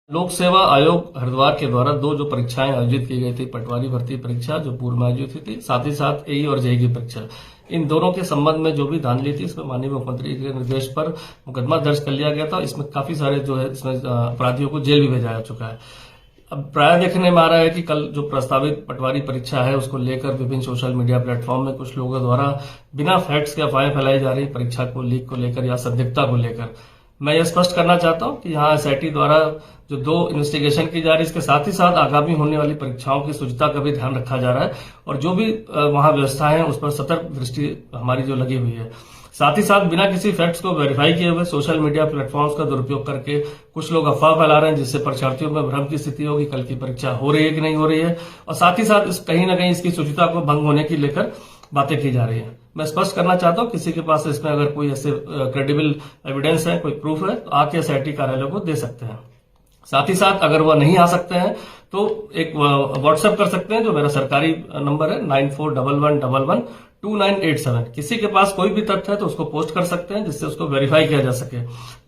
लोक सेवा आयोग हरिद्वार के द्वारा दो जो परीक्षाएं आयोजित की गई थी, पटवारी भर्ती परीक्षा जो पूर्व में आयोजित हुई थी, साथ ही साथ एई और जेई की परीक्षा, इन दोनों के संबंध में जो भी धांधली थी, इसमें माननीय मुख्यमंत्री के निर्देश पर मुकदमा दर्ज कर लिया गया था। इसमें काफी सारे जो है इसमें अपराधियों को जेल भी भेजा जा चुका है। अब प्राय देखने में आ रहा है कि कल जो प्रस्तावित पटवारी परीक्षा है उसको लेकर विभिन्न सोशल मीडिया प्लेटफॉर्म में कुछ लोगों द्वारा बिना फैक्ट्स के अफवाहें फैलाई जा रही, परीक्षा को लीक को लेकर या संदिग्धता को लेकर। मैं यह स्पष्ट करना चाहता हूं कि यहाँ एसआईटी द्वारा जो दो इन्वेस्टिगेशन की जा रही है, इसके साथ ही साथ आगामी होने वाली परीक्षाओं की शुचिता का भी ध्यान रखा जा रहा है और जो भी वहां व्यवस्था है उस पर सतर्क दृष्टि हमारी जो लगी हुई है। साथ ही साथ बिना किसी फैक्ट्स को वेरीफाई किए हुए सोशल मीडिया प्लेटफॉर्म्स का दुरुपयोग करके कुछ लोग अफवाह फैला रहे हैं, जिससे परीक्षार्थियों में भ्रम की स्थिति होगी, कल की परीक्षा हो रही है कि नहीं हो रही है, और साथ ही साथ कहीं ना कहीं इसकी शुचिता को भंग होने की लेकर बातें की जा रही है। मैं स्पष्ट करना चाहता हूं, किसी के पास इसमें अगर कोई ऐसे क्रेडिबल एविडेंस है, कोई प्रूफ है, तो आके एसआईटी कार्यालय को दे सकते हैं। साथ ही साथ अगर वह नहीं आ सकते हैं तो एक व्हाट्सएप कर सकते हैं, जो मेरा सरकारी नंबर है 9411112987। किसी के पास कोई भी तथ्य है तो उसको पोस्ट कर सकते हैं, जिससे उसको वेरीफाई किया जा सके।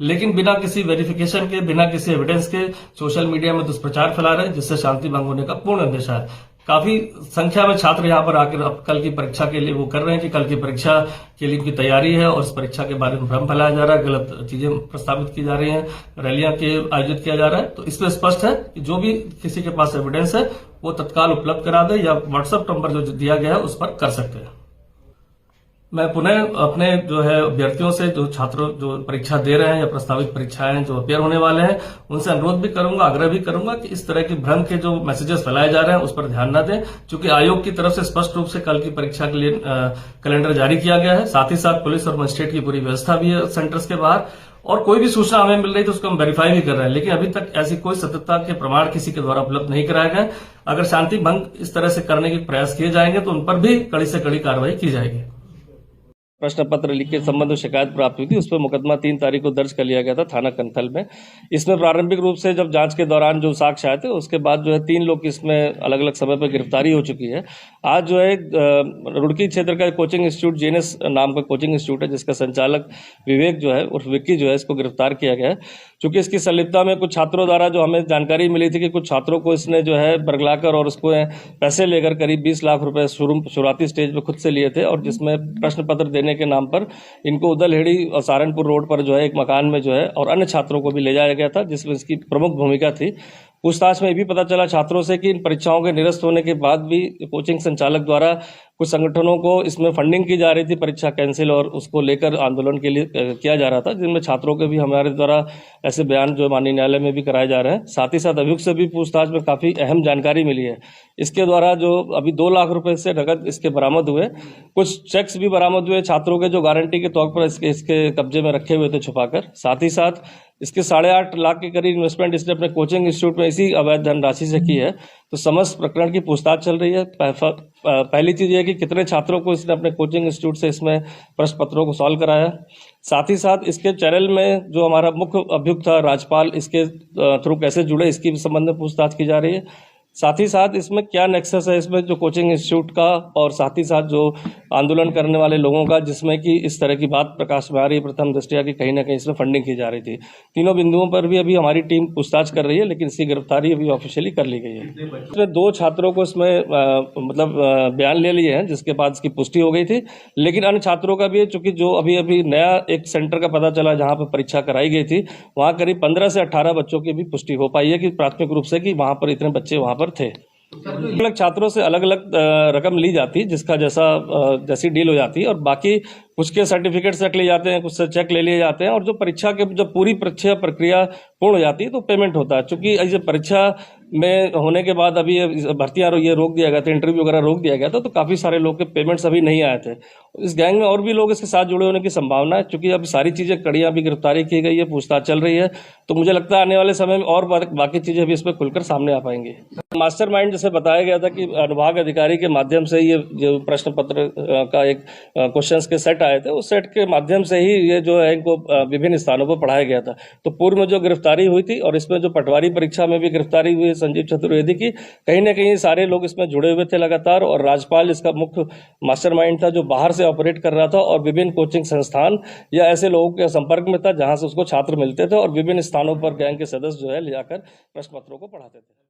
लेकिन बिना किसी वेरिफिकेशन के, बिना किसी एविडेंस के सोशल मीडिया में दुष्प्रचार फैला रहे हैं, जिससे शांति भंग होने का पूर्ण अंदेशा है। काफी संख्या में छात्र यहाँ पर आकर अब कल की परीक्षा के लिए वो कर रहे हैं कि कल की परीक्षा के लिए उनकी तैयारी है और इस परीक्षा के बारे में भ्रम फैलाया जा रहा है, गलत चीजें प्रस्तावित की जा रही हैं, रैलियां के आयोजित किया जा रहा है। तो इसमें स्पष्ट है कि जो भी किसी के पास एविडेंस है वो तत्काल उपलब्ध करा दे या व्हाट्सएप नंबर जो दिया गया है उस पर कर सकते हैं। मैं पुनः अपने जो है अभ्यर्थियों से, जो छात्र जो परीक्षा दे रहे हैं या प्रस्तावित परीक्षाएं जो अपेयर होने वाले हैं, उनसे अनुरोध भी करूंगा, आग्रह भी करूंगा कि इस तरह के भ्रम के जो मैसेजेस फैलाए जा रहे हैं उस पर ध्यान न दें, क्योंकि आयोग की तरफ से स्पष्ट रूप से कल की परीक्षा के लिए कैलेंडर जारी किया गया है। साथ ही साथ पुलिस और मजिस्ट्रेट की पूरी व्यवस्था भी है सेंटर्स के बाहर, और कोई भी सूचना हमें मिल रही तो उसको हम वेरीफाई भी कर रहे हैं, लेकिन अभी तक ऐसी कोई सत्यता के प्रमाण किसी के द्वारा उपलब्ध नहीं कराए गए। अगर शांति भंग इस तरह से करने के प्रयास किए जाएंगे तो उन पर भी कड़ी से कड़ी कार्रवाई की जाएगी। प्रश्न पत्र लीक के संबंध में शिकायत प्राप्त हुई थी, उस पर मुकदमा 3 तारीख को दर्ज कर लिया गया था थाना कंथल में। इसमें प्रारंभिक रूप से जब जांच के दौरान जो साक्ष्य आए थे उसके बाद जो है 3 लोग की इसमें अलग अलग समय पर गिरफ्तारी हो चुकी है। आज जो है रुड़की क्षेत्र का कोचिंग इंस्टीट्यूट, जेएनएस नाम का कोचिंग इंस्टीट्यूट है, जिसका संचालक विवेक जो है उर्फ विक्की जो है, इसको गिरफ्तार किया गया है। चूंकि इसकी संलिप्तता में कुछ छात्रों द्वारा जो हमें जानकारी मिली थी कि कुछ छात्रों को इसने जो है बरगलाकर और उसको पैसे लेकर करीब 20 लाख रुपए शुरुआती स्टेज पर खुद से लिए थे, और जिसमें प्रश्न पत्र देने के नाम पर इनको उदलहेड़ी और सहारनपुर रोड पर जो है एक मकान में जो है और अन्य छात्रों को भी ले जाया गया था, जिसमें इसकी प्रमुख भूमिका थी। पूछताछ में ये भी पता चला छात्रों से कि इन परीक्षाओं के निरस्त होने के बाद भी कोचिंग संचालक द्वारा कुछ संगठनों को इसमें फंडिंग की जा रही थी, परीक्षा कैंसिल और उसको लेकर आंदोलन के लिए किया जा रहा था, जिनमें छात्रों के भी हमारे द्वारा ऐसे बयान जो माननीय न्यायालय में भी कराए जा रहे हैं। साथ ही साथ अभियुक्त से भी पूछताछ में काफी अहम जानकारी मिली है। इसके द्वारा जो अभी 2 लाख रुपए से नकद इसके बरामद हुए, कुछ चेक्स भी बरामद हुए छात्रों के, जो गारंटी के तौर पर इसके कब्जे में रखे हुए थे छुपाकर। साथ ही साथ इसके 8.5 लाख के करीब इन्वेस्टमेंट इसने अपने कोचिंग इंस्टीट्यूट में इसी अवैध धनराशि से की है। तो समस्त प्रकरण की पूछताछ चल रही है। पहली चीज ये कि कितने छात्रों को इसने अपने कोचिंग इंस्टीट्यूट से इसमें प्रश्न पत्रों को सॉल्व कराया। साथ ही साथ इसके चैनल में जो हमारा मुख्य अभियुक्त था राजपाल, इसके थ्रू कैसे जुड़े, इसकी संबंध में पूछताछ की जा रही है। साथ ही साथ इसमें क्या नेक्सस है इसमें जो कोचिंग इंस्टीट्यूट का और साथ ही साथ जो आंदोलन करने वाले लोगों का, जिसमें कि इस तरह की बात प्रकाश में आ रही है प्रथम दृष्टया कि कहीं ना कहीं इसमें फंडिंग की जा रही थी। तीनों बिंदुओं पर भी अभी हमारी टीम पूछताछ कर रही है, लेकिन इसकी गिरफ्तारी अभी ऑफिशियली कर ली गई है। इसमें 2 छात्रों को इसमें बयान ले लिए हैं, जिसके बाद इसकी पुष्टि हो गई थी, लेकिन अन्य छात्रों का भी है। चूंकि जो अभी नया एक सेंटर का पता चला जहां पर परीक्षा कराई गई थी, वहां करीब 15 से 18 बच्चों की भी पुष्टि हो पाई है कि प्राथमिक रूप से कि वहां पर इतने बच्चे वहां पर थे। अलग छात्रों से अलग अलग रकम ली जाती, जिसका जैसी डील हो जाती है, और बाकी कुछ के सर्टिफिकेट रख लिए जाते हैं, कुछ से चेक ले लिए जाते हैं, और जो परीक्षा के जब पूरी परीक्षा प्रक्रिया पूर्ण हो जाती है तो पेमेंट होता है। चूंकि ऐसे परीक्षा में होने के बाद अभी भर्तियां ये रोक दिया गया था, इंटरव्यू वगैरह रोक दिया गया था, तो काफी सारे लोग के पेमेंट्स अभी नहीं आए थे। इस गैंग में और भी लोग इसके साथ जुड़े होने की संभावना है। चूंकि अभी सारी चीजें कड़ियां भी गिरफ्तारी की गई है, पूछताछ चल रही है, तो मुझे लगता है आने वाले समय में और बाकी चीजें भी इसमें खुलकर सामने आ पाएंगी। मास्टरमाइंड जैसे बताया गया था कि अनुभाग अधिकारी के माध्यम से ये जो प्रश्न पत्र का एक क्वेश्चंस के सेट आए थे उस सेट के माध्यम से ही ये जो है इनको विभिन्न स्थानों पर पढ़ाया गया था। तो पूर्व में जो गिरफ्तारी हुई थी और इसमें जो पटवारी परीक्षा में भी गिरफ्तारी हुई है संजीव चतुर्वेदी की, कहीं ना कहीं सारे लोग इसमें जुड़े हुए थे लगातार, और राजपाल इसका मुख्य मास्टरमाइंड था जो बाहर से ऑपरेट कर रहा था और विभिन्न कोचिंग संस्थान या ऐसे लोगों के संपर्क में था जहां से उसको छात्र मिलते थे और विभिन्न स्थानों पर गैंग के सदस्य जो है ले जाकर प्रश्न पत्रों को पढ़ाते थे।